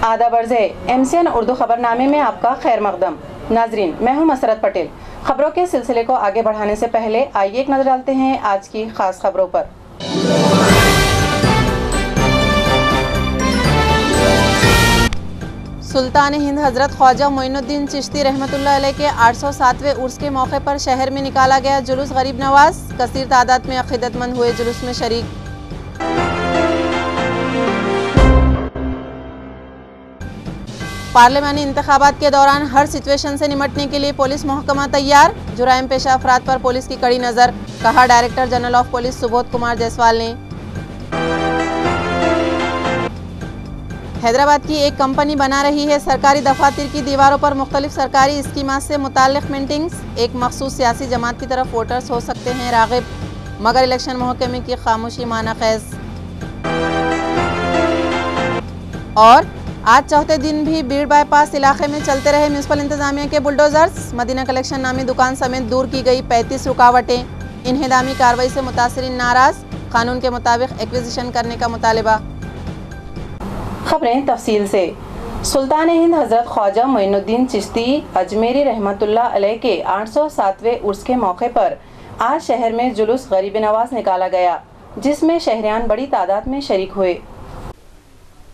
आदाब अर्ज़ है MCN उर्दू खबरनामे में आपका खैर मकदम। नाजरीन, मैं हूं मसरत पटेल। खबरों के सिलसिले को आगे बढ़ाने से पहले आइए एक नजर डालते हैं आज की खास खबरों पर। सुल्तान हिंद हजरत ख्वाजा मोइनुद्दीन चिश्ती रहमतुल्लाह अलैह के 807वें उर्स के मौके पर शहर में निकाला गया जुलूस गरीब नवाज। कसीर तादाद में अक़ीदतमंद हुए जुलूस में शरीक। पार्लिमानी इंतखाबात के दौरान हर सिचुएशन से निपटने के लिए पुलिस महकमा तैयार। जुराइम पेशा अफराद पर पुलिस की कड़ी नजर, कहा director general of police Subodh Kumar Jaiswal ने। हैदराबाद की एक कंपनी बना रही है सरकारी दफातर की दीवारों पर मुख्तलिफ सरकारी स्कीमात से मुताल्लिक पेंटिंग्स। एक मखसूस सियासी जमात की तरफ वोटर्स हो सकते हैं राग़िब, मगर इलेक्शन महकमे की खामोशी माना खैज। और आज चौथे दिन भी बीड़ बाईपास इलाके में चलते रहे म्यूनसिपल इंतजामिया के बुलडोजर्स। मदीना कलेक्शन नामी दुकान समेत दूर की गई 35 रुकावटें। इन्हेदामी कार्रवाई से मुतासरीन नाराज, कानून के मुताबिक एक्विजिशन करने का मुतालिबा। खबरें तफसील से। सुल्तान हिंद हजरत ख्वाजा मोइनुद्दीन चिश्ती अजमेरी रहमतुल्लाह अलैह के 807वें उर्स के मौके पर आज शहर में जुलूस गरीब नवाज निकाला गया, जिसमें शहरियान बड़ी तादाद में शरीक हुए।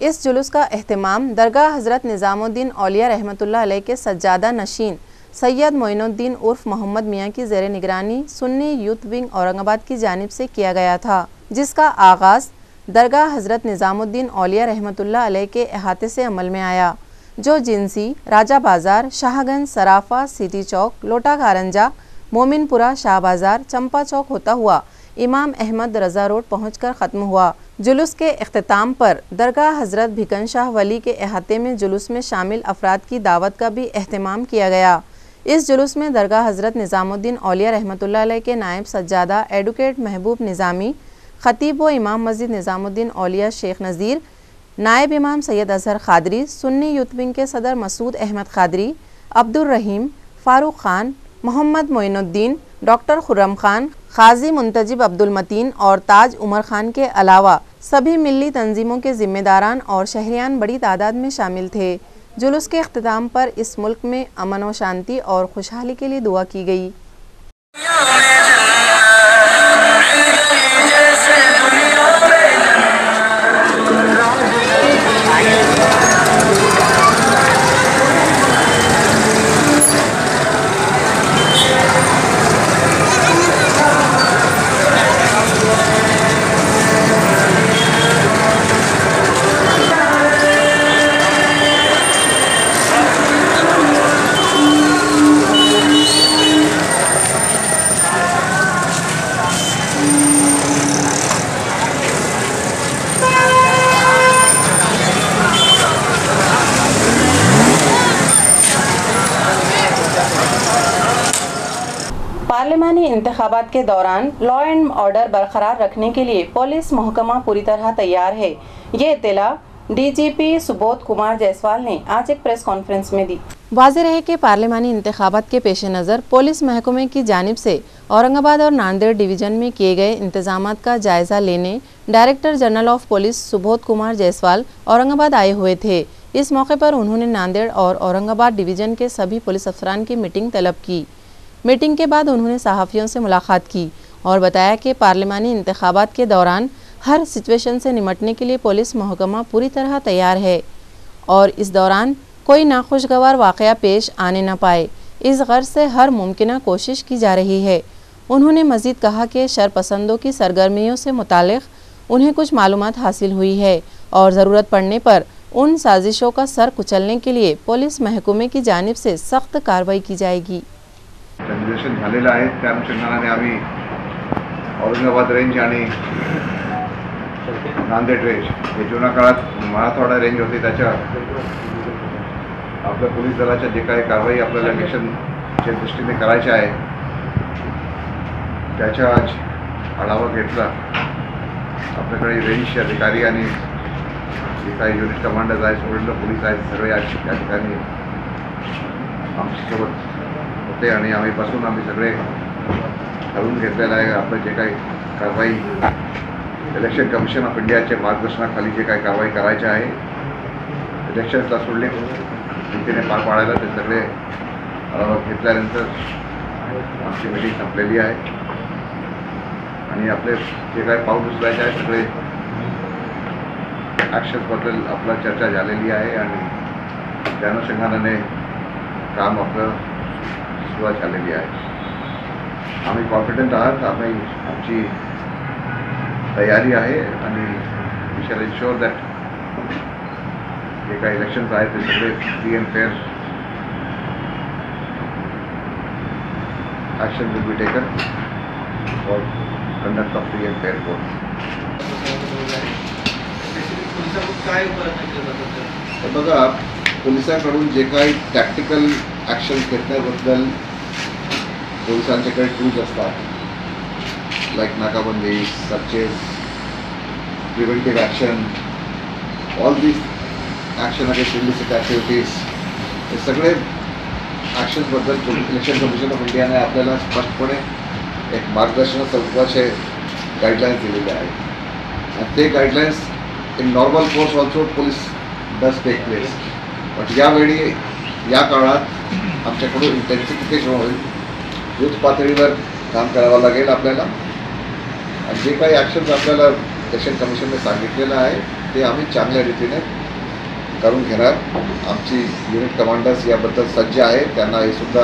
इस जुलूस का एहतमाम दरगाह हज़रत निज़ामुद्दीन औलिया रहमतुल्लाह अलैह के सज्जादा नशीन सैयद मोइनुद्दीन उर्फ मोहम्मद मियाँ की ज़ेर निगरानी सुन्नी यूथ विंग औरंगाबाद की जानिब से किया गया था, जिसका आगाज़ दरगाह हज़रत निज़ामुद्दीन औलिया रहमतुल्लाह अलैह के अहाते से अमल में आया, जो जिनसी, राजा बाज़ार, शाहगंज, सराफा, सिटी चौक, लोटा कारंजा, मोमिनपुरा, शाह बाज़ार, चंपा चौक होता हुआ इमाम अहमद रज़ा रोड पहुंचकर ख़त्म हुआ। जुलूस के इख्तिताम पर दरगाह हज़रत भिकन शाह वली के अहाते में जुलूस में शामिल अफराद की दावत का भी अहतमाम किया गया। इस जुलूस में दरगाह हज़रत निज़ामुद्दीन औलिया रहमतुल्लाह अलैह के नायब सज्जादा एडवोकेट महबूब निज़ामी, ख़तीब व इमाम मस्जिद निज़ामुद्दीन औलिया शेख नज़ीर, नायब इमाम सैयद अज़हर ख़ादरी, सुन्नी यूथ विंग के सदर मसूद अहमद ख़ादरी, अब्दुल रहीम, फ़ारूक ख़ान, मोहम्मद मोइनुद्दीन, डॉक्टर खुर्रम ख़ान, क़ाज़ी मुंतजिब अब्दुल मतीन और ताज उमर ख़ान के अलावा सभी मिली तंजीमों के ज़िम्मेदारान और शहरियान बड़ी तादाद में शामिल थे। जुलूस के इख्तिताम पर इस मुल्क में अमन व शांति और खुशहाली के लिए दुआ की गई। पार्लिमानी इंतखाबात के दौरान लॉ एंड ऑर्डर बरकरार रखने के लिए पुलिस महकमा पूरी तरह तैयार है। ये इत्तला DGP सुबोध कुमार जायसवाल ने आज एक प्रेस कॉन्फ्रेंस में दी। वाज़ेह रहे कि पार्लिमानी इंतखाबात के पेश नज़र पुलिस महकमे की जानिब से औरंगाबाद और नांदेड़ डिवीज़न में किए गए इंतजामात का जायज़ा लेने director general of police Subodh Kumar Jaiswal Aurangabad आए हुए थे। इस मौके पर उन्होंने नांदेड़ और औरंगाबाद डिवीज़न के सभी पुलिस अफसरान की मीटिंग तलब की। मीटिंग के बाद उन्होंने सहाफ़ियों से मुलाकात की और बताया कि पार्लिमानी इंतखाबात के दौरान हर सिचुएशन से निपटने के लिए पुलिस महकमा पूरी तरह तैयार है और इस दौरान कोई नाखुशगवार वाक़या पेश आने न पाए, इस गर्ज से हर मुमकिना कोशिश की जा रही है। उन्होंने मज़ीद कहा कि शरपसंदों की सरगर्मियों से मुतालिक उन्हें कुछ मालूमात हासिल हुई है और ज़रूरत पड़ने पर उन साजिशों का सर कुचलने के लिए पुलिस महकमे की जानिब से सख्त कार्रवाई की जाएगी। जनरेशन झालेलं आहे, त्या अनुषंगाने आम्ही औरंगाबाद रेंज आणि नांदेड रेंज हे जुन्या काळात मराठवाडा रेंज होती, त्याच्या आपल्या पोलीस दलाच्या जे काही कारवाई आपल्याला इलेक्शनच्या दृष्टीने करायची आहे त्याचा आज आढावा घेतला। आपल्याकडे रेंजचे अधिकारी आणि जे काही युनिट कमांडर्स आहेत, सोडलं पोलीस आहेत, सर्व आज त्या ठिकाणी आमच्यासोबत होते आणि आम्हीपासून आम्ही सगळे ठरवून घेतलेलं आहे आपलं जे काही कारवाई इलेक्शन कमिशन ऑफ इंडियाच्या मार्गदर्शनाखाली जे काही कारवाई करायची आहे इलेक्शन्सला सोडले रीतीने पार पाडायला ते सगळे आढावा घेतल्यानंतर आमची मीटिंग संपलेली आहे आणि आपले जे काही पाऊल उचलायचे आहे सगळे ॲक्शन्सबद्दल आपला चर्चा झालेली आहे आणि त्या अनुषंगाने काम आपलं सुरुवात झालेली आहे. आम्ही कॉन्फिडंट आहात, आमची तयारी आहे आणि वी शॅल इन्शुअर दॅट जे काही इलेक्शन्स आहेत ते सगळे free and fair action will be taken for conduct of free and fair court. बघा, पोलिसांकडून जे काही टॅक्टिकल ॲक्शन घेण्याबद्दल पोलिसांच्याकडे टूल्स असतात, लाईक नाकाबंदी, searches, preventive action, all these action against illicit activities, हे सगळे ॲक्शन्सबद्दल इलेक्शन कमिशन ऑफ इंडियाने आपल्याला स्पष्टपणे एक मार्गदर्शन तत्त्वाचे गाईडलाईन्स दिलेले आहेत आणि ते guidelines in normal course also police does take place. But यावेळी या काळात आमच्याकडून इंटेन्सिफिकेशन होईल, युद्ध पातळीवर काम करावं लागेल आपल्याला आणि जे काही ॲक्शन्स आपल्याला इलेक्शन कमिशनने सांगितलेलं आहे ते आम्ही चांगल्या रीतीने करून घेणार. आमची युनिट कमांडर्स याबद्दल सज्ज आहे, त्यांना हे सुद्धा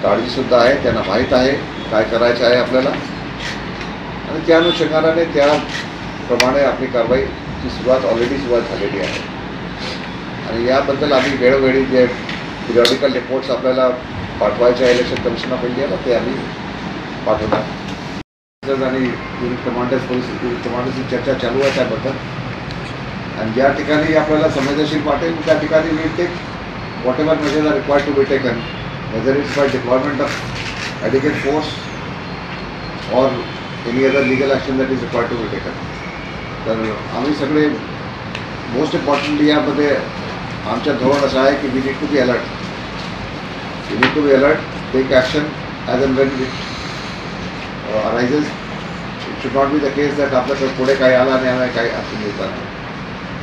काळजीसुद्धा आहे, त्यांना माहीत आहे काय करायचं आहे आपल्याला आणि त्या अनुषंगाने त्याप्रमाणे आपली कारवाईची ऑलरेडी सुरुवात झालेली आहे आणि याबद्दल आम्ही वेळोवेळी जे पिरियॉडिकल रिपोर्ट्स आपल्याला पाठवायचे आहे इलेक्शन कमिशन ऑफ इंडियाला ते आम्ही पाठवणार. आणि युनिट कमांडर्स, पोलीस युनिट कमांडर्सची चर्चा चालू आहे त्याबद्दल आणि ज्या ठिकाणी आपल्याला संवेदनशील वाटेल त्या ठिकाणी will take whatever measures are required to be taken, whether it's by deployment of adequate force or any other legal action that is required to be taken. तर आम्ही सगळे मोस्ट इम्पॉर्टंटली यामध्ये आमच्या धोरण असं आहे की we need to be alert, take action as and when it arises. It should not be the case that आपल्याकडे पुढे काही आला आणि आम्ही काही ॲक्शन घेतला नाही.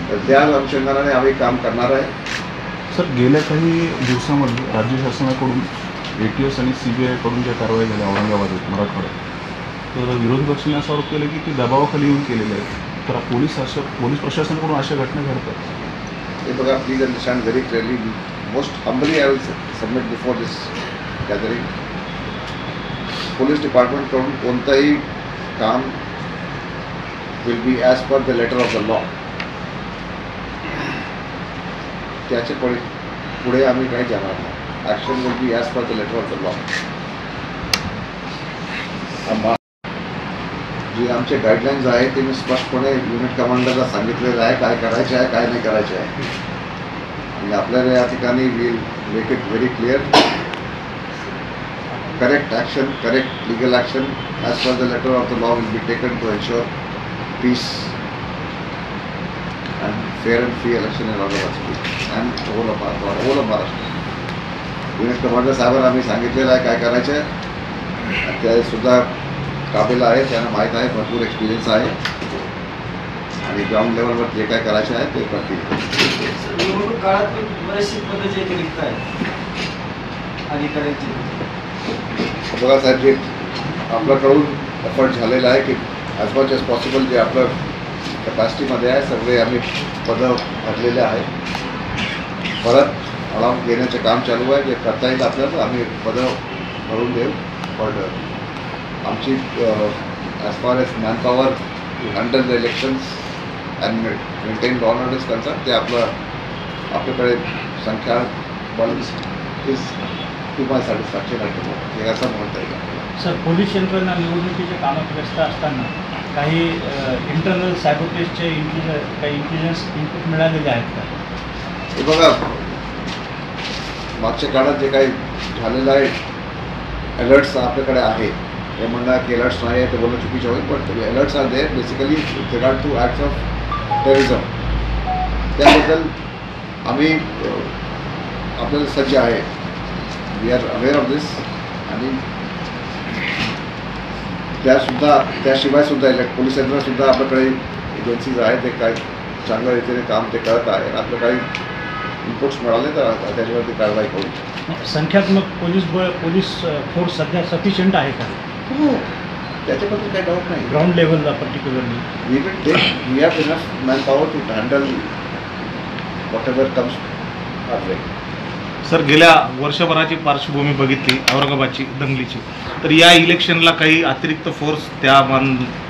तर त्या अनुषंगाने आम्ही काम करणार आहे. सर, गेल्या काही दिवसामध्ये राज्य शासनाकडून ATS आणि CBIकडून ज्या कारवाई झाल्या औरंगाबादेत, मराठवाड्यात, तर विरोधी पक्षाने असा आरोप केला की ती दबावाखाली येऊन केलेले आहेत. तर पोलीस प्रशासनाकडून अशा घटना घडतात. हे बघा, please understand very clearly, most humbly I will submit before this gathering, police डिपार्टमेंटकडून कोणतंही काम will be as per the letter of the law. त्याचे पुढे आम्ही काही जाणार नाही. Action will be as per the letter of the law. जे आमचे गाईडलाईन्स आहे ते मी स्पष्टपणे युनिट कमांडरला सांगितलेलं आहे काय करायचे आहे काय नाही करायचे आहे आणि आपल्याला या ठिकाणी will make it very clear. Correct action, correct legal action as per the letter of the law will be taken to ensure peace and fair and free election in Aurangabad and whole of Maharashtra. Unit commander साहेबांना आम्ही सांगितलेलं आहे काय करायचं आहे आणि ते सुद्धा काबिल आहे, त्यांना माहीत आहे, भरपूर एक्सपिरियन्स आहे आणि ग्राउंड लेवलवर जे काय करायचं आहे ते करतील. निवडणूक काळात पण बरेचसे पद जे रिक्त आहेत अधिकाऱ्यांची. बघा साहेब, जे आपल्याकडून एफर्ट झालेला आहे की ॲज मच एज पॉसिबल जे आपलं कॅपॅसिटीमध्ये आहे सगळे आम्ही पदं भरलेले आहे. परत अलाउन घेण्याचे काम चालू आहे, जे करता येईल आपल्याला आम्ही पदं भरून देऊ. पण आमची as far as manpower to handle the elections and maintain law and order is concern ते आपल्याकडे संख्या बल इज टू माय सॅटिस्फॅक्शन आहे हे असं म्हणता येईल आपल्याला. सर, पोलीस यंत्रणा निवडणुकीच्या कामात व्यस्त असताना काही इंटरनल सायबरपेजचे काही इंटेलिजन्स इनपुट मिळालेले आहेत का? हे बघा, मागच्या काळात जे काही झालेलं आहे अलर्ट्स आपल्याकडे आहे. हे म्हणणार की अलर्ट्स नाही आहे ते बोलणं चुकीचं होईल, पण alerts are there basically with regard to acts of terrorism. त्याबद्दल आम्ही आपल्याला सज्ज आहे, we are aware of this आणि त्याशिवाय सुद्धा पोलीस यंत्रणासुद्धा आपल्याकडे एजन्सीज आहेत ते काय चांगल्या रीतीने काम ते करत आहे. आपलं काही इनपुट्स मिळाले तर त्याच्यावरती कारवाई करू. संख्यात्मक पोलीस फोर्स सध्या सफिशियंट आहे का? हो, त्याच्याबद्दल काही डाऊट नाही. ग्राउंड लेवलला particularly we have enough man power to handle whatever comes our way. Sir, गेल्या वर्षभराची पार्श्वभूमी बघितली औरंगाबादची दंगलीची, तर या इलेक्शनला काही अतिरिक्त फोर्स त्या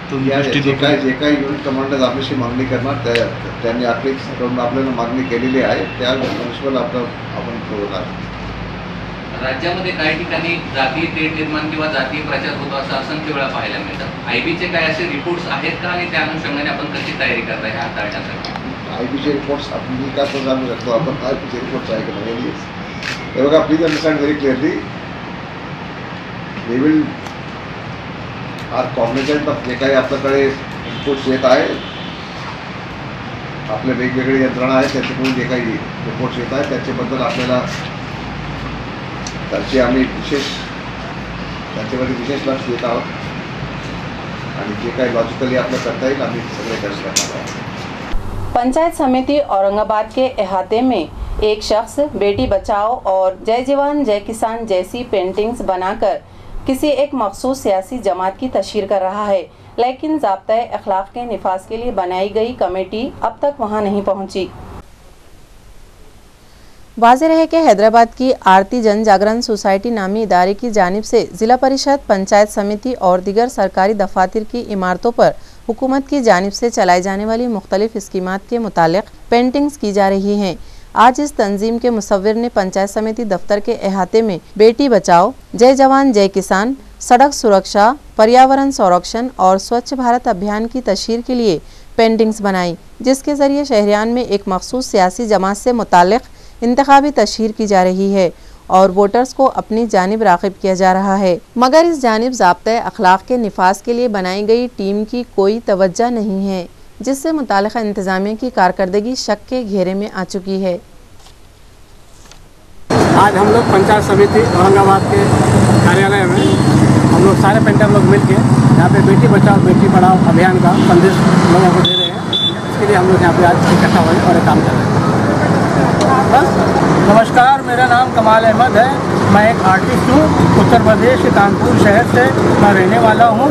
जे काही युनिट कमांडर आपल्याशी मागणी करणार त्यांनी आपल्याकडून आपल्याला मागणी केलेली आहे, त्या अनुसार आपण ठरवणार. राज्यामध्ये काही ठिकाणी जातीय तेढ निर्माण किंवा जातीय प्रचार होतो असं असंख्य वेळा पाहायला मिळतं. आयबीचे काय असे रिपोर्ट्स आहेत का, आणि त्या अनुषंगाने आपण कशी तयारी करताय ह्या हाताळण्यासाठी? आयबीचे रिपोर्ट्स आपण का तो जाणू शकतो आपण? आयबीचे रिपोर्ट्स आहे का नाही हे बघा. Please understand very clearly, we will are cognizant of जे काही आपल्याकडे रिपोर्ट्स येत आहे, आपले वेगवेगळे यंत्रणा आहेत त्याच्याकडून जे काही रिपोर्ट्स येत आहेत त्याच्याबद्दल आपल्याला आम्ही त्याच्यामध्ये विशेष लक्ष देत आहोत, आणि जे काही लॉजिकली आपलं करता येईल आम्ही सगळे करणार आहोत. पंचायत समिति औरंगाबाद के अहाते में एक शख्स बेटी बचाओ और जय जवान जय किसान जैसी पेंटिंग्स बनाकर किसी एक मखसूस सियासी जमात की तशहीर कर रहा है, लेकिन ज़ाब्ता अखलाक के निफाज के लिए बनाई गई कमेटी अब तक वहां नहीं पहुंची। वाज़ेह है कि हैदराबाद की आरती जन जागरण सोसाइटी नामी इदारे की जानिब से ज़िला परिषद, पंचायत समिति और दीगर सरकारी दफातर की इमारतों पर हुकूमत की जानिब से चलाई जाने वाली मुख्तलिफ स्कीमात के मुतालिक पेंटिंग्स की जा रही हैं। आज इस तंजीम के मुसव्विर ने पंचायत समिति दफ्तर के अहाते में बेटी बचाओ, जय जवान जय किसान, सड़क सुरक्षा, पर्यावरण संरक्षण और स्वच्छ भारत अभियान की तशहीर के लिए पेंटिंग्स बनाई, जिसके ज़रिए शहरियान में एक मखसूस सियासी जमात से मुतालिक इंतखाबी तशहीर की जा रही है और वोटर्स को अपनी जानिब राग़िब किया जा रहा है, मगर इस जानिब ज़ाब्ता अखलाक के निफाज के लिए बनाई गई टीम की कोई तवज्जो नहीं है, जिससे मुतालिका इंतज़ामिया की कारकर्दगी शक के घेरे में आ चुकी है। आज हम लोग पंचायत समिति औरंगाबाद के कार्यालय में हम लोग सारे पेंटर लोग मिल के यहाँ पे बेटी बचाओ बेटी पढ़ाओ अभियान का संदेश लोगों को दे रहे हैं। इसके लिए हम लोग यहाँ पे आज इकट्ठा हुए और काम कर रहे हैं। बस नमस्कार, मेरा नाम कमाल अहमद है, मैं एक आर्टिस्ट हूँ, उत्तर प्रदेश के कानपुर शहर से मैं रहने वाला हूँ।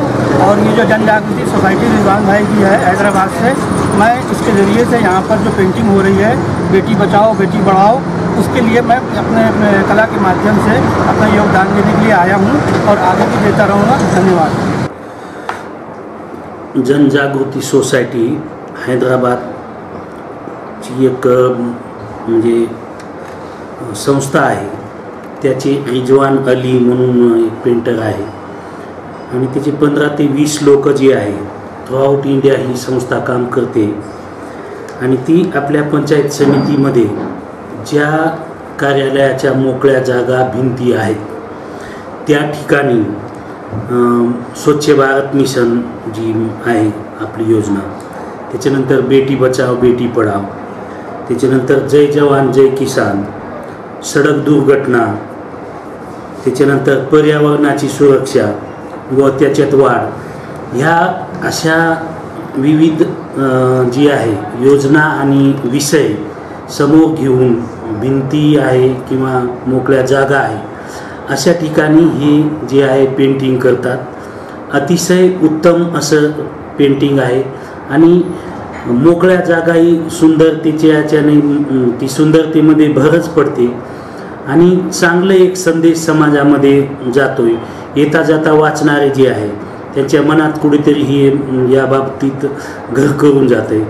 और ये जो जन जागृति सोसाइटी रिजवान भाई की है हैदराबाद से, मैं इसके ज़रिए से यहाँ पर जो पेंटिंग हो रही है बेटी बचाओ बेटी पढ़ाओ, उसके लिए मैं अपने कला के माध्यम से अपना योगदान देने के लिए आया हूँ और आगे भी देता रहूँगा। धन्यवाद। जन जागृती सोसायटी हैदराबाद ची एक म्हणजे संस्था आहे, त्याचे रिजवान अली म्हणून एक पेंटर आहे आणि त्याचे 15 ते 20 लोक जे आहे थ्रूआउट इंडिया ही संस्था काम करते। आणि ती आपल्या पंचायत समितीमध्ये ज्या कार्यालयाच्या मोकळ्या जागा भिंती आहेत त्या ठिकाणी स्वच्छ भारत मिशन जी आहे आपली योजना, त्याच्यानंतर बेटी बचाओ बेटी पढ़ाओ, त्याच्यानंतर जय जवान जय किसान, सडक दुर्घटना, त्याच्यानंतर पर्यावरणाची सुरक्षा व त्याच्यात वाढ, ह्या अशा विविध जी आहे योजना आणि विषय समोर घेऊन भिंती आहे किंवा मोकळ्या जागा आहे अशा ठिकाणी हे जे आहे पेंटिंग करतात। अतिशय उत्तम असं पेंटिंग आहे आणि मोकळ्या जागाही सुंदरतेच्या याच्याने ती सुंदरतेमध्ये भरच पडते आणि चांगलं एक संदेश समाजामध्ये जातोय। येता जाता वाचणारे जे आहे त्यांच्या मनात कुठेतरी हे या बाबतीत घर करून जाते।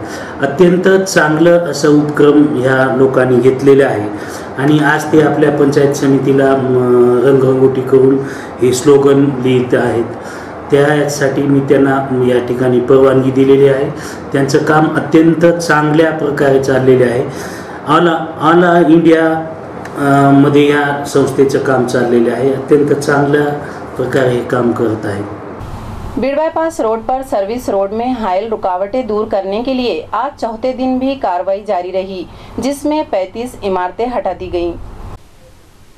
अत्यंत चांगलं असं उपक्रम ह्या लोकांनी घेतलेले आहे आणि आज ते आपल्या पंचायत समितीला रंगरंगोटी करून हे स्लोगन लिहित आहेत। त्यासाठी मी त्यांना या ठिकाणी परवानगी दिलेली आहे। त्यांचं काम अत्यंत चांगल्या प्रकारे चाललेले आहे। ऑल इंडिया मध्ये या संस्थेचं काम चाललेले आहे, अत्यंत चांगल्या प्रकारे हे काम करत आहे। बीड़ बाईपास रोड पर सर्विस रोड में हायल रुकावटें दूर करने के लिए आज चौथे दिन भी कार्रवाई जारी रही, जिसमें 35 इमारतें हटा दी गईं।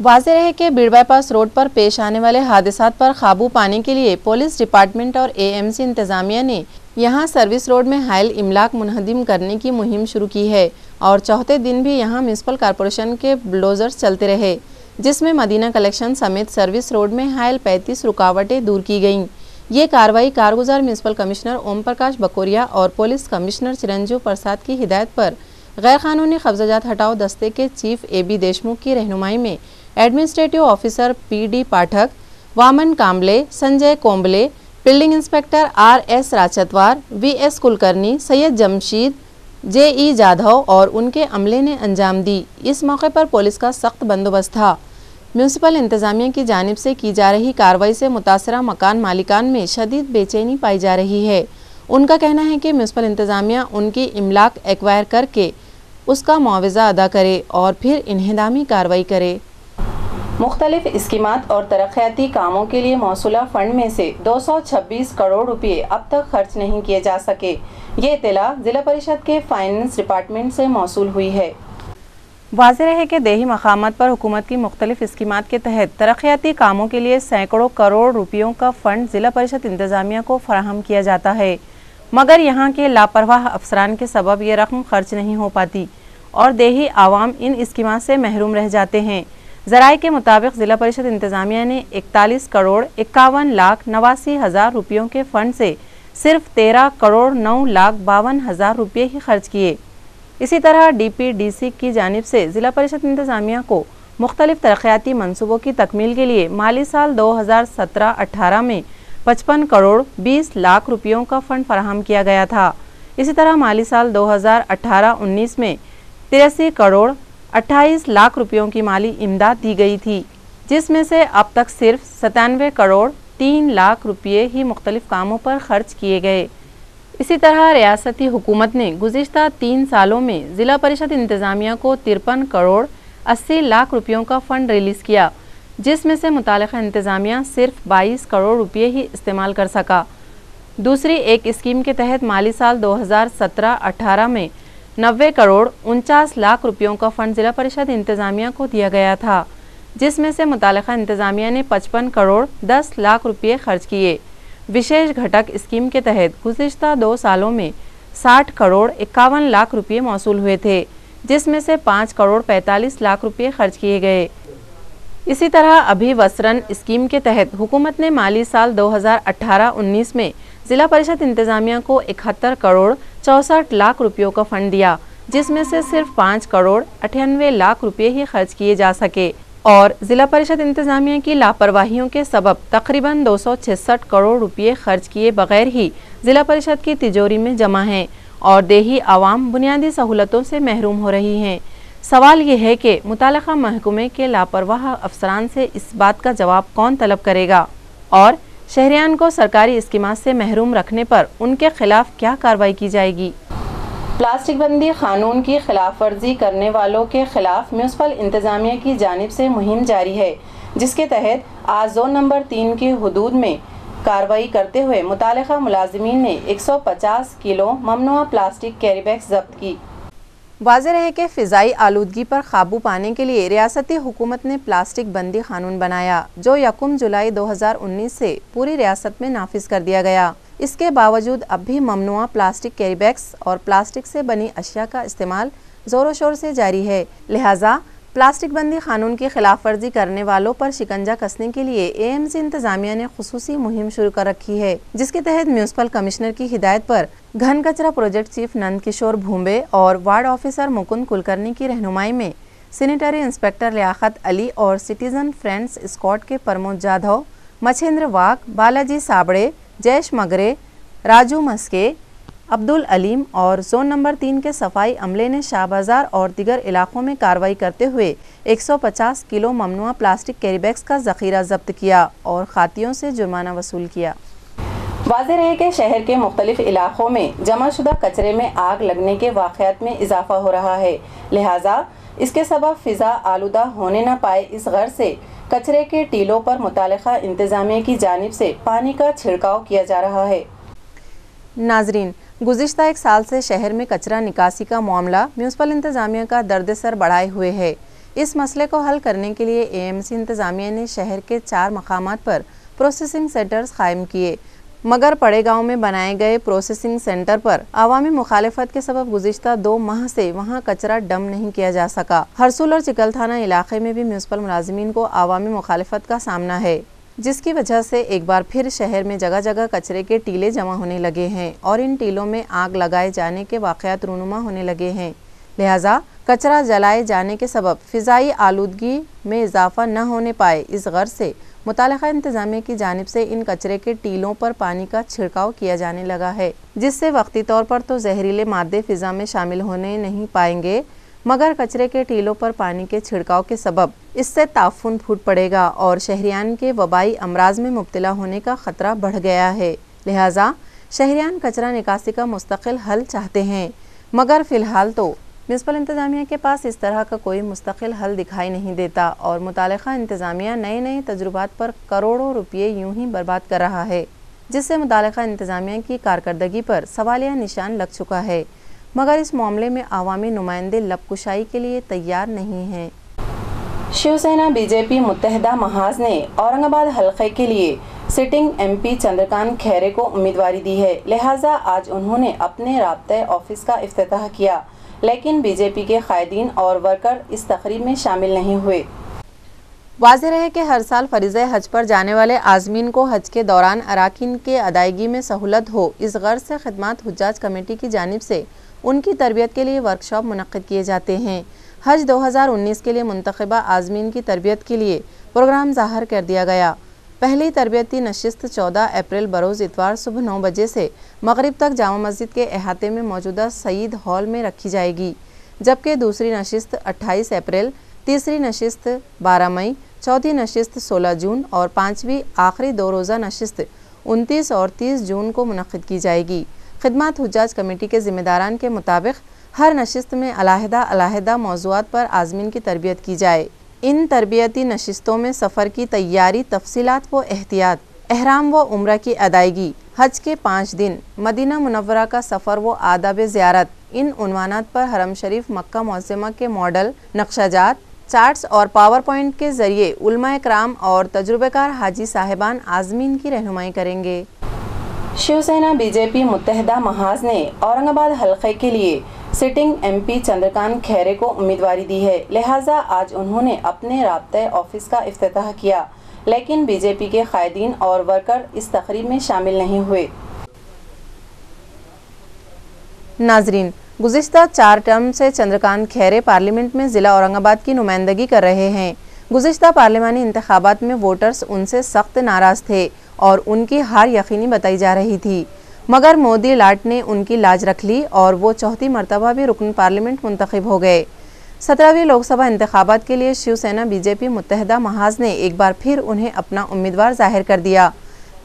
वाज़ेह रहे कि बीड़ बाईपास रोड पर पेश आने वाले हादसात पर काबू पाने के लिए पुलिस डिपार्टमेंट और एएमसी इंतजामिया ने यहां सर्विस रोड में हायल इमलाक मुनहदिम करने की मुहिम शुरू की है और चौथे दिन भी यहां म्यूनसिपल कॉरपोरेशन के बुलडोजर्स चलते रहे, जिसमें मदीना कलेक्शन समेत सर्विस रोड में हायल 35 रुकावटें दूर की गईं। ये कार्रवाई कारगुजार म्यूनसिपल कमिश्नर ओम प्रकाश बकोरिया और पुलिस कमिश्नर चिरंजीव प्रसाद की हिदायत पर गैर कानूनी कब्जाजात हटाओ दस्ते के चीफ AB देशमुख की रहनुमाई में administrative officer PD Pathak, Waman Kamble, Sanjay Kombale, building inspector RS Rachatwar, VS Kulkarni, Syed Jamshed, JE Jadhav और उनके अमले ने अंजाम दी। इस मौके पर पुलिस का सख्त बंदोबस्त था। म्यूनसिपल इंतजामिया की जानिब से की जा रही कार्रवाई से मुतासरा मकान मालिकान में शदीद बेचैनी पाई जा रही है। उनका कहना है कि म्यूनसिपल इंतजामिया उनकी इमलाक एक्वायर करके उसका मुआवजा अदा करे और फिर इन्हेदामी कार्रवाई करे। मुख्तलिफ स्कीमात और तरक्याती कामों के लिए मौसूला फंड में से 226 करोड़ रुपये अब तक खर्च नहीं किए जा सके। ये इत्तला जिला परिषद के फाइनेंस डिपार्टमेंट से मौसूल हुई है। वाज़ेह रहे कि देही मकामात पर हुकूमत की मुख्तलिफ स्कीमात के तहत तरक्याती कामों के लिए सैकड़ों करोड़ रुपयों का फंड जिला परिषद इंतजामिया को फराहम किया जाता है, मगर यहाँ के लापरवाह अफसरान के सबब ये रकम खर्च नहीं हो पाती और देही आवाम इन स्कीमात से महरूम रह जाते हैं। ज़राए के मुताबिक जिला परिषद इंतजामिया ने 41 करोड़ 51 लाख 89 हज़ार रुपयों के फंड से सिर्फ 13 करोड़ 9 लाख 52 हज़ार रुपये ही खर्च किए। इसी तरह DPDC की जानिब से जिला परिषद इंतजामिया को मुख्तलिफ तरक्याती मनसूबों की तकमील के लिए माली साल 2017-18 में 55 करोड़ 20 लाख रुपयों का फंड फराहम किया गया था। इसी तरह माली साल 2018-19 में 83 करोड़ 28 लाख रुपयों की माली इमदाद दी गई थी, जिसमें से अब तक सिर्फ 97 करोड़ 3 लाख रुपये ही मुख्तलिफ कामों पर खर्च किए गए। इसी तरह रियासती हुकूमत ने गुज़िश्ता 3 सालों में ज़िला परिषद इंतज़ामिया को 53 करोड़ 80 लाख रुपयों का फ़ंड रिलीज़ किया, जिसमें से मुतालिका इंतज़ामिया सिर्फ 22 करोड़ रुपये ही इस्तेमाल कर सका। दूसरी एक स्कीम के तहत माली साल 2017-18 में 90 करोड़ 49 लाख रुपयों का फ़ंड ज़िला परिषद इंतज़ामिया को दिया गया था, जिसमें से मुतालिका इंतज़ामिया ने 55 करोड़ 10 लाख रुपये खर्च किए। विशेष घटक स्कीम के तहत गुज़िश्ता 2 सालों में 60 करोड़ 51 लाख रुपये मौसूल हुए थे, जिसमें से 5 करोड़ 45 लाख रुपये खर्च किए गए। इसी तरह अभिवसरण स्कीम के तहत हुकूमत ने माली साल 2018-19 में ज़िला परिषद इंतज़ामिया को 71 करोड़ 64 लाख रुपयों का फ़ंड दिया, जिसमें से सिर्फ 5 करोड़ 98 लाख रुपये ही खर्च किए जा सके और ज़िला परिषद इंतज़ामिया की लापरवाहियों के सबब तकरीबन 266 करोड़ रुपये खर्च किए बगैर ही ज़िला परिषद की तिजोरी में जमा हैं और देही आवाम बुनियादी सहूलतों से महरूम हो रही हैं। सवाल ये है कि मुतालिका महकमे के लापरवाह अफसरान से इस बात का जवाब कौन तलब करेगा और शहरियान को सरकारी स्कीमात से महरूम रखने पर उनके खिलाफ क्या कार्रवाई की जाएगी। प्लास्टिक बंदी कानून की खिलाफ वर्जी करने वालों के खिलाफ म्यूनसिपल इंतजामिया की जानिब से मुहिम जारी है, जिसके तहत आज जोन नंबर 3 की हुदूद में कार्रवाई करते हुए मुतालिका मुलाजिमीन ने 150 किलो ममनुआ प्लास्टिक कैरी बैग्स जब्त की। वाज़ेह रहे कि फ़िज़ाई आलूदगी पर काबू पाने के लिए रियासती हुकूमत ने प्लास्टिक बंदी कानून बनाया, जो 1 जुलाई 2019 से पूरी रियासत में नाफिज कर दिया गया। इसके बावजूद अब भी ममनुआ प्लास्टिक कैरी बैग्स और प्लास्टिक से बनी अशिया का इस्तेमाल ज़ोरों शोर से जारी है। लिहाजा प्लास्टिक बंदी कानून की खिलाफ वर्जी करने वालों पर शिकंजा कसने के लिए AMC इंतजामिया ने खुसूसी मुहिम शुरू कर रखी है, जिसके तहत म्यूनसिपल कमिश्नर की हिदायत पर घन कचरा प्रोजेक्ट चीफ नंद किशोर भूंबे और वार्ड ऑफिसर मुकुंद कुलकर्णी की रहनुमाई में सैनिटरी इंस्पेक्टर लियाकत अली और सिटीजन फ्रेंड्स स्क्वाड के प्रमोद जाधव, मछेंद्र वाघ, बालाजी साबड़े, जयेश मगरे, राजू मस्के, अब्दुल अलीम और जोन नंबर 3 के सफाई अमले ने शाह बाजार और दीगर इलाकों में कार्रवाई करते हुए 150 किलो ममनुआ प्लास्टिक कैरी बैग्स का ज़ख़ीरा जब्त किया और खातियों से जुर्माना वसूल किया। वाज़ेह रहे कि शहर के मुख्तलिफ इलाकों में जमाशुदा कचरे में आग लगने के वाक़यात में इजाफा हो रहा है, लिहाजा इसके सबब फ़िज़ा आलूदा होने न पाए इस गर्ज से कचरे के टीलों पर मुतालिका इंतज़ामिया की जानिब से पानी का छिड़काव किया जा रहा है। नाजरीन, गुज़िश्ता 1 साल से शहर में कचरा निकासी का मामला म्यूनसिपल इंतज़ामिया का दर्द सर बढ़ाए हुए है। इस मसले को हल करने के लिए एएमसी इंतजामिया ने शहर के 4 मकामात पर प्रोसेसिंग सेंटर्स कायम किए, मगर पड़े गांव में बनाए गए प्रोसेसिंग सेंटर पर आवामी मुखालिफत के सबब गुज़िश्ता 2 माह से वहां कचरा डम नहीं किया जा सका। हरसूल और चिकल थाना इलाके में भी म्यूनसिपल मुलाजिमीन को आवामी मुखालिफत का सामना है, जिसकी वजह से एक बार फिर शहर में जगह जगह कचरे के टीले जमा होने लगे हैं और इन टीलों में आग लगाए जाने के वाक़यात रूनुमा होने लगे हैं। लिहाजा कचरा जलाए जाने के सबब फ़िज़ाई आलूदगी में इजाफा न होने पाए, इस गर्ज से मुतालिका इंतजामिया की जानिब से इन कचरे के टीलों पर पानी का छिड़काव किया जाने लगा है, जिससे वक्ती तौर पर तो जहरीले मादे फ़िज़ा में शामिल होने नहीं पाएंगे, मगर कचरे के टीलों पर पानी के छिड़काव के सबब इससे ताफुन फूट पड़ेगा और शहरियान के वबाई अमराज में मुब्तला होने का ख़तरा बढ़ गया है। लिहाजा शहरियान कचरा निकासी का मुस्तकिल हल चाहते हैं, मगर फ़िलहाल तो म्यूनसिपल इंतजामिया के पास इस तरह का कोई मुस्तकिल हल दिखाई नहीं देता और मुतालिका इंतजामिया नए नए तजुर्बात पर करोड़ों रुपये यूं ही बर्बाद कर रहा है, जिससे मुतालिका इंतजामिया की कारकर्दगी पर सवालिया निशान लग चुका है, मगर इस मामले में आवामी नुमाइंदे लबकुशाई के लिए तैयार नहीं हैं। शिवसेना बीजेपी मुत्तहदा महाज ने औरंगाबाद हल्के के लिए सिटिंग एमपी चंद्रकांत खैरे को उम्मीदवारी दी है, लिहाजा आज उन्होंने अपने राब्ते ऑफिस का इफ्तिताह किया, लेकिन बीजेपी के कायदीन और वर्कर इस तकरीब में शामिल नहीं हुए। वाज़ेह है कि हर साल फरीज़े हज पर जाने वाले आज़मीन को हज के दौरान अराकीन के अदायगी में सहूलत हो, इस गर्ज से खिदमत हुज्जाज कमेटी की जानिब से उनकी तरबियत के लिए वर्कशॉप मुनक्किद किए जाते हैं। हज 2019 के लिए मुंतखबा आज़मीन की तरबियत के लिए प्रोग्राम ज़ाहिर कर दिया गया। पहली तरबियती नशिस्त 14 अप्रैल बरोज़ इतवार सुबह 9 बजे से मगरिब तक जामा मस्जिद के अहाते में मौजूदा सईद हॉल में रखी जाएगी, जबकि दूसरी नशिस्त 28 अप्रैल, तीसरी नशिस्त 12 मई, चौथी नशिस्त 16 जून और पाँचवीं आखिरी 2 रोज़ा नशिस्त 29 और 30 जून को मुनक्किद की जाएगी। खिदमत हुज्जाज कमेटी के ज़िम्मेदारान के मुताबिक हर नशिस्त में अलहदा मौज़ूआत पर आज़मीन की तरबियत की जाए। इन तरबियती नशिस्तों में सफ़र की तैयारी, तफसीलात व एहतियात, एहराम व उम्रा की अदायगी, हज के 5 दिन, मदीना मुनव्वरा का सफ़र व आदाब ज़ियारत, इन उन्वानात पर हरम शरीफ मक्का मुअज़्ज़मा के मॉडल, नक्शाजात, चार्ट्स और पावर पॉइंट के ज़रिए उलमाए कराम और तजुर्बेकार हाजी साहिबान आज़मीन की रहनुमाई करेंगे। शिवसेना बीजेपी मुत्तहदा महाज ने औरंगाबाद हल्के के लिए सिटिंग एमपी चंद्रकांत खैरे को उम्मीदवारी दी है, लिहाजा आज उन्होंने अपने राब्ते ऑफिस का इफ्तिताह किया, लेकिन बीजेपी के कायदीन और वर्कर इस तकरीब में शामिल नहीं हुए। नाजरीन, गुज़िश्ता 4 टर्म से चंद्रकांत खैरे पार्लियामेंट में ज़िला औरंगाबाद की नुमाइंदगी कर रहे हैं। गुज़िश्ता पार्लिमानी इंतखाबात में वोटर्स उनसे सख्त नाराज़ थे और उनकी हार यकीनी बताई जा रही थी, मगर मोदी लाट ने उनकी लाज रख ली और वो चौथी मरतबा भी रुकन पार्लियामेंट मुंतखब हो गए। 17वीं लोकसभा इंतखाबात के लिए शिवसेना बीजेपी मुत्तहदा महाज ने एक बार फिर उन्हें अपना उम्मीदवार जाहिर कर दिया,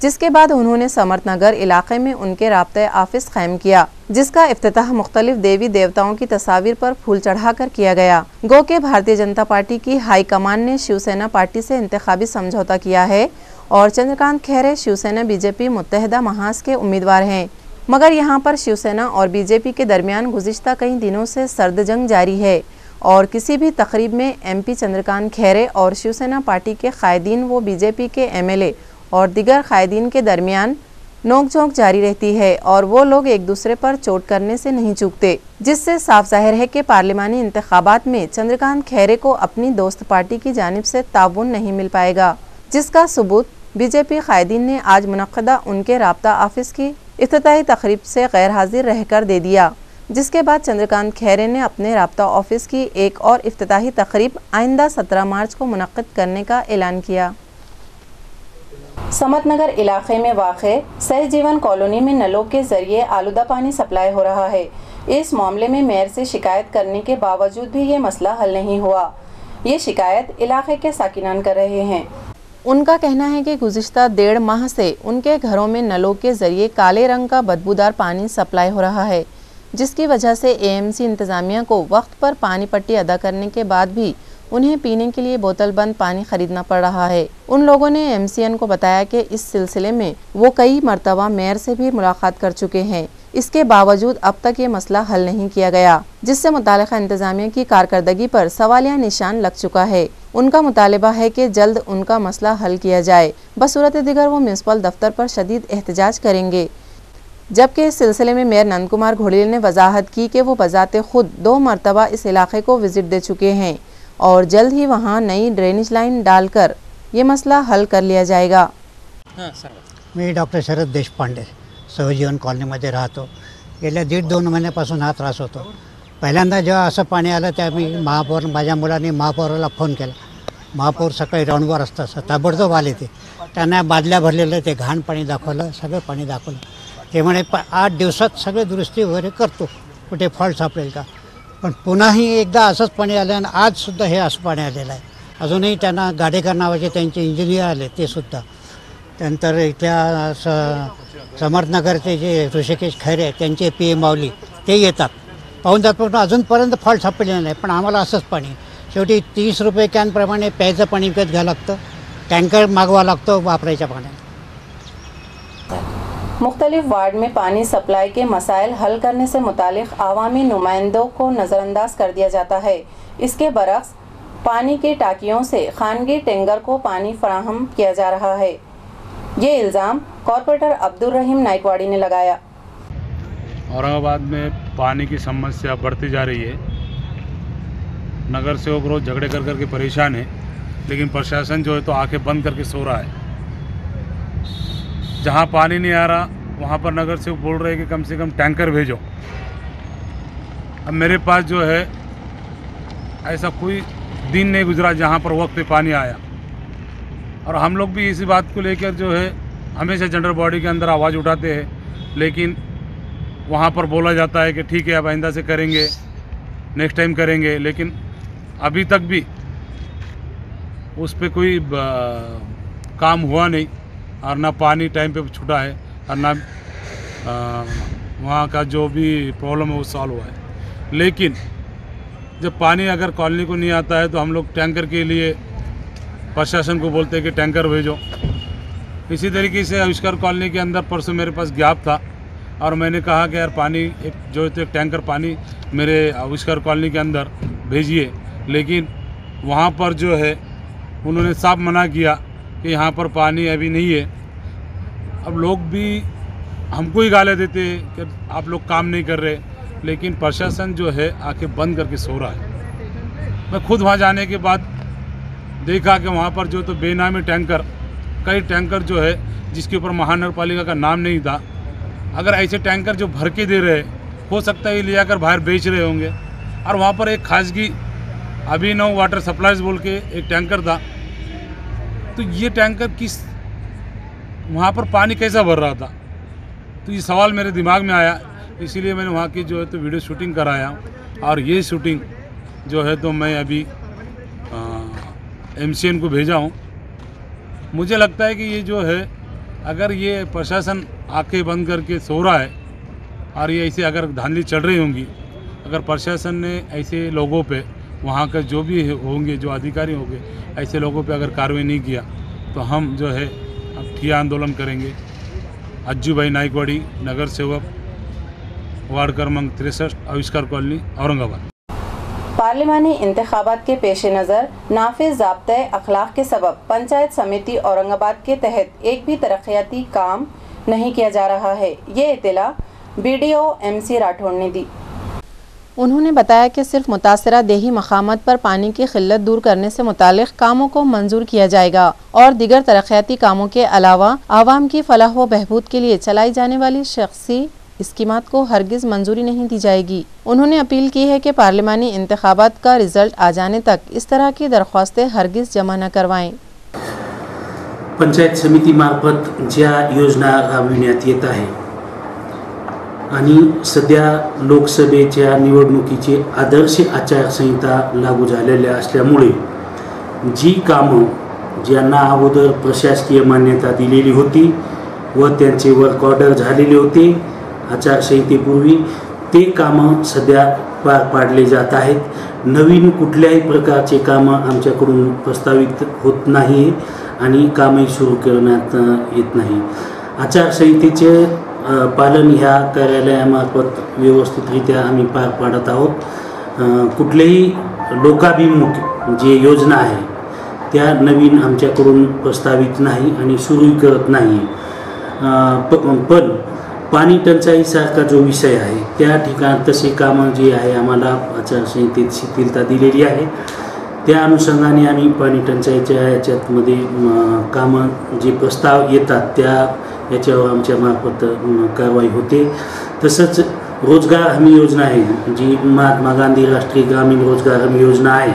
जिसके बाद उन्होंने समर्थ नगर इलाके में उनके राब्ते ऑफिस कायम किया, जिसका इफ्तिताह मुख्तलिफ देवी देवताओं की तस्वीर पर फूल चढ़ाकर किया गया। गो के भारतीय जनता पार्टी की हाई कमान ने शिवसेना पार्टी से इंतखाबी समझौता किया है और चंद्रकांत खैरे शिवसेना बीजेपी मुत्तहदा महाज के उम्मीदवार हैं, मगर यहाँ पर शिवसेना और बीजेपी के दरमियान गुज़िश्ता कई दिनों से सर्द जंग जारी है और किसी भी तकरीब में एमपी चंद्रकांत खैरे और शिवसेना पार्टी के कायदीन व बीजेपी के एमएलए और दिगर कायदीन के दरमियान नोकझोंक जारी रहती है और वो लोग एक दूसरे पर चोट करने से नहीं चूकते, जिससे साफ जाहिर है कि पार्लिमानी इंतखाबात में चंद्रकांत खैरे को अपनी दोस्त पार्टी की जानिब से ताउन नहीं मिल पाएगा, जिसका सबूत बीजेपी कायदीन ने आज मुनक्कदा उनके राब्ता ऑफिस की इफ्तिताही तकरीब से गैर हाजिर रहकर दे दिया, जिसके बाद चंद्रकांत खैरे ने अपने राब्ता ऑफिस की एक और इफ्तिताही तकरीब आइंदा 17 मार्च को मुनक्किद करने का ऐलान किया। समत नगर इलाके में वाक़े सहजीवन कॉलोनी में नलों के जरिए आलूदा पानी सप्लाई हो रहा है। इस मामले में मेयर से शिकायत करने के बावजूद भी ये मसला हल नहीं हुआ। ये शिकायत इलाके के साकिनान कर रहे हैं। उनका कहना है कि गुज़िश्ता 1.5 माह से उनके घरों में नलों के जरिए काले रंग का बदबूदार पानी सप्लाई हो रहा है, जिसकी वजह से एएमसी इंतज़ामिया को वक्त पर पानी पट्टी अदा करने के बाद भी उन्हें पीने के लिए बोतल बंद पानी खरीदना पड़ रहा है। उन लोगों ने एमसीएन को बताया कि इस सिलसिले में वो कई मरतबा मेयर से भी मुलाकात कर चुके हैं, इसके बावजूद अब तक ये मसला हल नहीं किया गया, जिससे मुतालिका इंतजामिया की कारकर्दगी पर सवालिया निशान लग चुका है। उनका मुतालिबा है कि जल्द उनका मसला हल किया जाए, बसूरत दिगर वो म्यूनसिपल दफ्तर पर शदीद एहतजाज करेंगे। जबकि इस सिलसिले में मेयर नंद कुमार घोड़ेल ने वजाहत की कि वो बजाते खुद 2 मरतबा इस इलाके को विजिट दे चुके हैं और जल्द ही वहाँ नई ड्रेनेज लाइन डालकर ये मसला हल कर लिया जाएगा। मी डॉक्टर शरद देशपांडे सहजीवन कॉलनीमध्ये राहतो। गेल्या 1.5-2 महिन्यापासून हा त्रास होतो। पहिल्यांदा जेव्हा असं पाणी आलं त्या मी महापौर माझ्या मुलांनी महापौराला फोन केला। महापौर सकाळी राऊंडवर असतात, ताबडतोब आले ते, त्यांना बादल्या भरलेलं ते घाण पाणी दाखवलं, सगळं पाणी दाखवलं। ते म्हणे 8 दिवसात सगळे दुरुस्ती वगैरे करतो, कुठे फॉल्ट सापडेल का। पण पुन्हाही एकदा असंच पाणी आलं आणि आजसुद्धा हे असं पाणी आलेलं आहे। अजूनही त्यांना गाडेकर नावाचे त्यांचे इंजिनियर आले ते सुद्धा। त्यानंतर इथल्या समर्थनगरचे जे ऋषिकेश खैरे त्यांचे PM माऊली ते येतात, पाहून जात, पण अजूनपर्यंत फॉल्ट सापडलेला नाही। पण आम्हाला असंच पाणी, शेवटी 30 रुपये कॅनप्रमाणे प्यायचं पाणी विकत घ्यावं लागतं, टँकर मागवा लागतो वापरायच्या पाण्यात। मुख्तलिफ वार्ड में पानी सप्लाई के मसाइल हल करने से मुतालिक आवामी नुमाइंदों को नज़रअंदाज कर दिया जाता है। इसके बरक्स पानी के टाकियों से खानगी टेंगर को पानी फराहम किया जा रहा है। ये इल्ज़ाम कॉरपोरेटर अब्दुल रहीम नाइकवाड़ी ने लगाया। औरंगाबाद में पानी की समस्या बढ़ती जा रही है। नगर सेवक रोज झगड़े कर करके परेशान है, लेकिन प्रशासन जो है तो आंखें बंद करके सो रहा है। जहाँ पानी नहीं आ रहा वहाँ पर नगर सेवक बोल रहे हैं कि कम से कम टैंकर भेजो। अब मेरे पास जो है ऐसा कोई दिन नहीं गुजरा जहाँ पर वक्त पे पानी आया, और हम लोग भी इसी बात को लेकर जो है हमेशा जनरल बॉडी के अंदर आवाज़ उठाते हैं, लेकिन वहाँ पर बोला जाता है कि ठीक है अब आइंदा से करेंगे, नेक्स्ट टाइम करेंगे, लेकिन अभी तक भी उस पर कोई काम हुआ नहीं, और ना पानी टाइम पे छूटा है, और ना वहाँ का जो भी प्रॉब्लम है वो सॉल्व हुआ है। लेकिन जब पानी अगर कॉलोनी को नहीं आता है तो हम लोग टैंकर के लिए प्रशासन को बोलते हैं कि टैंकर भेजो। इसी तरीके से आविष्कार कॉलोनी के अंदर परसों मेरे पास गैप था, और मैंने कहा कि यार पानी एक टैंकर पानी मेरे आविष्कार कॉलोनी के अंदर भेजिए, लेकिन वहाँ पर जो है उन्होंने साफ मना किया कि यहाँ पर पानी अभी नहीं है। अब लोग भी हमको ही गाले देते हैं कि आप लोग काम नहीं कर रहे, लेकिन प्रशासन जो है आंखें बंद करके सो रहा है। मैं खुद वहाँ जाने के बाद देखा कि वहाँ पर जो तो बेनामी टैंकर, कई टैंकर जो है जिसके ऊपर महानगर पालिका का नाम नहीं था, अगर ऐसे टैंकर जो भर के दे रहे, हो सकता है ले जाकर बाहर बेच रहे होंगे। और वहाँ पर एक खासगी अभिनव वाटर सप्लाईज बोल के एक टैंकर था, तो ये टैंकर किस वहाँ पर पानी कैसा भर रहा था, तो ये सवाल मेरे दिमाग में आया। इसीलिए मैंने वहाँ की जो है तो वीडियो शूटिंग कराया, और ये शूटिंग जो है तो मैं अभी MCN को भेजा हूँ। मुझे लगता है कि ये जो है अगर ये प्रशासन आंखें बंद करके सो रहा है, और ये ऐसे अगर धांधली चल रही होंगी, अगर प्रशासन ने ऐसे लोगों पे, वहाँ का जो भी होंगे जो अधिकारी होंगे, ऐसे लोगों पे अगर कार्रवाई नहीं किया तो हम जो है अब ठिया आंदोलन करेंगे। अज्जू भाई नाइकवाड़ी, नगर सेवक, वार्ड क्रमांक 63, आविष्कार कॉलोनी, औरंगाबाद। पार्लिमानी इंतखाबात के पेश नज़र नाफिज ज़ाब्ते अखलाक के सबब पंचायत समिति औरंगाबाद के तहत एक भी तरक्याती काम नहीं किया जा रहा है। ये इत्तला BDO MC राठौड़ ने दी। उन्होंने बताया कि सिर्फ मुतासरा देही मकामात पर पानी की किल्लत दूर करने से मुतालिक कामों को मंजूर किया जाएगा, और दीगर तरक्याती कामों के अलावा आवाम की फलाह व बहबूद के लिए चलाई जाने वाली शख्सी स्कीमात को हरगिज़ मंजूरी नहीं दी जाएगी। उन्होंने अपील की है कि पार्लिमानी इंतखाबात का रिजल्ट आ जाने तक इस तरह की दरख्वास्तें हरगिज़ जमा न करवाएं। पंचायत समिती मार्फत ज्या योजना राबविण्यात येत आहे आणि सध्या लोकसभेच्या निवडणुकीची आदर्श आचारसंहिता लागू झालेल्या असल्यामुळे जी कामं ज्यांना अगोदर प्रशासकीय मान्यता दिलेली होती व त्यांचे वर्क ऑर्डर झालेले होते आचारसंहितेपूर्वी, ते कामं सध्या पार पाडले जात आहेत। नवीन कुठल्याही प्रकारचे कामं आमच्याकडून प्रस्तावित होत नाही आणि कामही सुरू करण्यात येत नाही। आचारसंहितेचे पालन ह्या कार्यालयामार्फत व्यवस्थितरित्या आम्ही पार पाडत आहोत. कुठलेही लोकाभिमुख जे योजना आहे त्या नवीन आमच्याकडून प्रस्तावित नाही आणि सुरू करत नाही. पण पाणी टंचाईसारखा जो विषय आहे त्या ठिकाणी तसे कामं जे आहे आम्हाला आचारसंहितेत शिथिलता दिलेली आहे. त्या अनुषंगाने आम्ही पाणी टंचाईच्या याच्यातमध्ये कामं जे प्रस्ताव येतात त्या याच्यावर आमच्या मार्फत कारवाई होते. तसंच रोजगार हमी योजना आहे जी महात्मा गांधी राष्ट्रीय ग्रामीण रोजगार हमी योजना आहे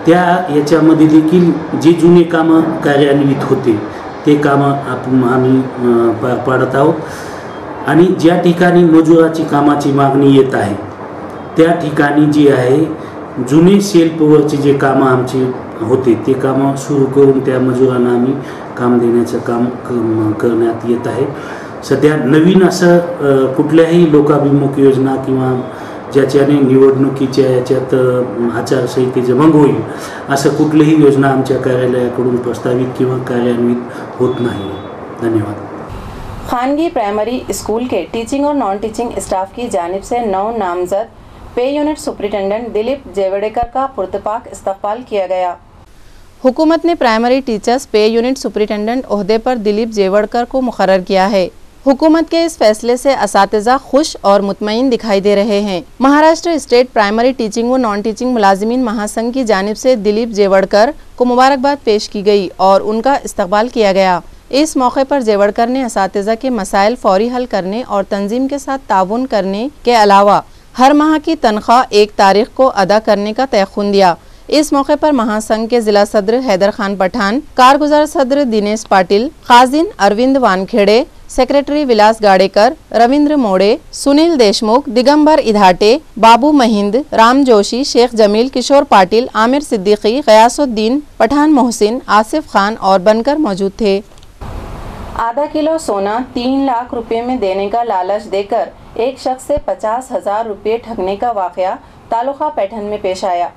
त्या याच्यामध्ये देखील जे जुने कामं कार्यान्वित होते ते कामं आम्ही पार पाडत आहोत. आणि ज्या ठिकाणी मजुराची कामाची मागणी येत आहे त्या ठिकाणी जी आहे जुने सेल्फवरचे जे कामं आमचे होते ते कामं सुरू करून त्या मजुरांना आम्ही काम देण्याचं काम करण्यात येत आहे. सध्या नवीन असं कुठल्याही लोकाभिमुख योजना किंवा ज्याच्याने निवडणुकीच्या याच्यात आचारसंहितेचं भंग होईल असं कुठलीही योजना आमच्या कार्यालयाकडून प्रस्तावित किंवा कार्यान्वित होत नाही. धन्यवाद. खानगी प्राइमरी स्कूल के टीचिंग और नॉन टीचिंग स्टाफ की जानिब से 9 नामजद पे यूनिट सुपरिटेंडेंट दिलीप जेवड़ेकर का पुरतपाक इस्तकबाल किया गया. हुकूमत ने प्राइमरी टीचर्स पे यूनिट सुपरिटेंडेंट ओहदे पर दिलीप जेवड़कर को मुकर्रर किया है. हुकूमत के इस फैसले से असातिज़ा खुश और मुतमईन दिखाई दे रहे हैं. महाराष्ट्र स्टेट प्राइमरी टीचिंग व नॉन टीचिंग मुलाजिमीन महासंघ की जानिब से दिलीप जेवड़कर को मुबारकबाद पेश की गई और उनका इस्तकबाल किया गया. इस मौके पर जेवड़कर ने असातिज़ा के मसाइल फौरी हल करने और तंजीम के साथ ताउन करने के अलावा हर माह की तनख्वाह 1 तारीख को अदा करने का तयख्खुन दिया. इस मौके पर महासंघ के जिला सदर हैदर खान पठान, कारगुजार सदर दिनेश पाटिल, खाजिन अरविंद वानखेड़े, सेक्रेटरी विलास गाड़ेकर, रविंद्र मोड़े, सुनील देशमुख, दिगंबर इधाटे, बाबू महिंद, राम जोशी, शेख जमील, किशोर पाटिल, आमिर सिद्दीकी, गयासुद्दीन, पठान मोहसिन, आसिफ खान और बनकर मौजूद थे. आधा किलो सोना 3 लाख रुपए में देने का लालच देकर एक शख्स से 50,000 रुपये ठगने का वाकया तालुका पैठन में पेश आया.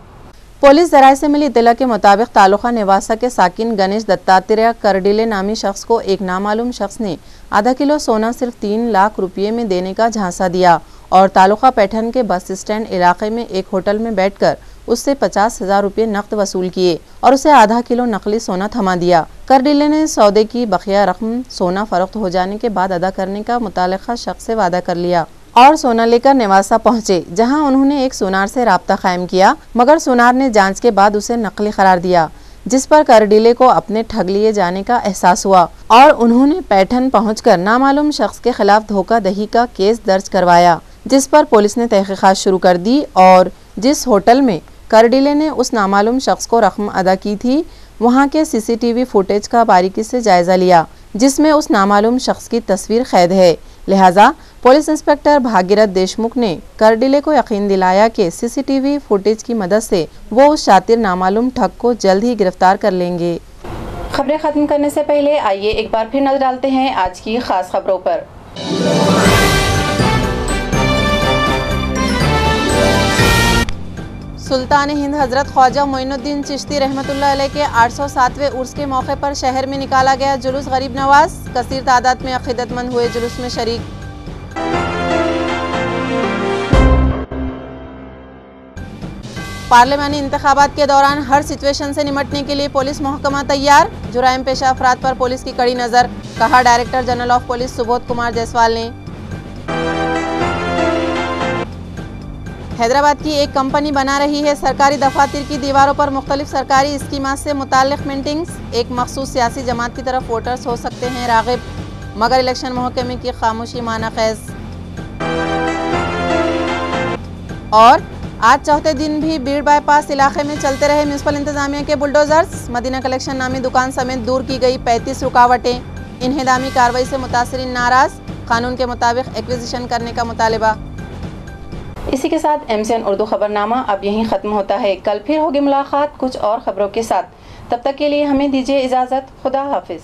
पुलिस जराये से मिली इत्तला के मुताबिक तालुका निवासा के साकिन गणेश दत्तात्रेय करडिले नामी शख्स को एक नामालूम शख्स ने आधा किलो सोना सिर्फ 3 लाख रुपये में देने का झांसा दिया और तालुका पैठन के बस स्टैंड इलाके में एक होटल में बैठकर उससे 50,000 रुपये नकद वसूल किए और उसे आधा किलो नकली सोना थमा दिया. करडिले ने सौदे की बकिया रकम सोना फरोख्त हो जाने के बाद अदा करने का मुतालिका शख्स से वादा कर लिया और सोना लेकर नेवासा पहुंचे, जहां उन्होंने एक सुनार से राब्ता कायम किया, मगर सुनार ने जांच के बाद उसे नकली करार दिया, जिस पर करडिले को अपने ठग लिए जाने का एहसास हुआ और उन्होंने पैठन पहुंचकर नामालूम शख्स के खिलाफ धोखाधड़ी का केस दर्ज करवाया, जिस पर पुलिस ने तहकीकात शुरू कर दी और जिस होटल में करडिले ने उस नामालूम शख्स को रकम अदा की थी वहां के सीसीटीवी फुटेज का बारीकी से जायजा लिया, जिसमें उस नामालूम शख्स की तस्वीर कैद है. लिहाजा पुलिस इंस्पेक्टर भागीरथ देशमुख ने करडिले को यकीन दिलाया कि सीसीटीवी फुटेज की मदद से वो उस शातिर नामालूम ठग को जल्द ही गिरफ्तार कर लेंगे. खबरें खत्म करने से पहले आइए एक बार फिर नजर डालते हैं आज की खास खबरों पर. सुल्तान हिंद हजरत ख्वाजा मोइनुद्दीन चिश्ती रहमतुल्लाह अलैह के 807वें उर्स के मौके पर शहर में निकाला गया जुलूस गरीब नवाज. कसीर तादाद में अकीदतमंद हुए जुलूस में शरीक. पार्लिमानी इंतखाबात के दौरान हर सिचुएशन से निपटने के लिए पुलिस महकमा तैयार. जुराइम पेशा अफराद पर पुलिस की कड़ी नजर, कहा director general of police Subodh Kumar Jaiswal ने. हैदराबाद की एक कंपनी बना रही है सरकारी दफातर की दीवारों पर मुख्तलिफ सरकारी स्कीमात से मुताल्लिक पेंटिंग्स. एक मखसूस सियासी जमात की तरफ वोटर्स हो सकते हैं रागिब, मगर इलेक्शन महकमे की खामोशी माना खैज. और आज चौथे दिन भी भीड़ बाईपास इलाके में चलते रहे म्यूनसिपल इंतजामिया के बुलडोजर्स. मदीना कलेक्शन नामी दुकान समेत दूर की गई 35 रुकावटें. इन्हेदामी कार्रवाई से मुतासरीन नाराज, कानून के मुताबिक एक्विजिशन करने का मुतालिबा. इसी के साथ MCN उर्दू खबरनामा अब यहीं ख़त्म होता है. कल फिर होगी मुलाकात कुछ और खबरों के साथ. तब तक के लिए हमें दीजिए इजाज़त. खुदा हाफिज़.